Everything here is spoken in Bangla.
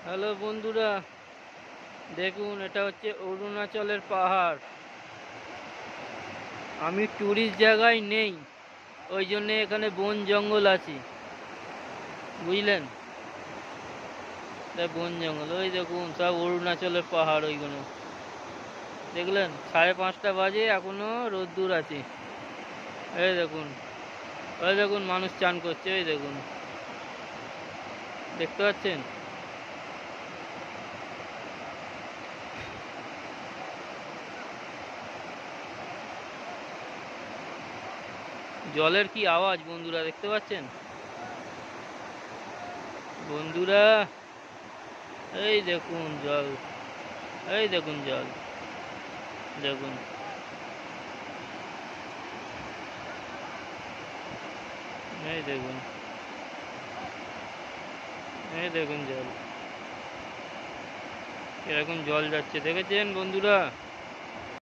হ্যালো বন্ধুরা, দেখুন এটা হচ্ছে অরুণাচলের পাহাড়। আমি ট্যুরিস্ট জায়গায় নেই, ওই জন্যে এখানে বন জঙ্গল আছে, বুঝলেন? এটা বন জঙ্গল, ওই দেখুন সব অরুণাচলের পাহাড় ওইগুলো দেখলেন। 5:30 বাজে, এখনো রোদ্দুর আছে। এই দেখুন, ওই দেখুন মানুষ চান করছে, ওই দেখুন, দেখতে পাচ্ছেন? জলের কি আওয়াজ বন্ধুরা, দেখতে পাচ্ছেন? বন্ধুরা, এই দেখুন জল, এই দেখুন জল, দেখুন, এই দেখুন, এই দেখুন জল, এরকম জল যাচ্ছে, দেখেছেন বন্ধুরা?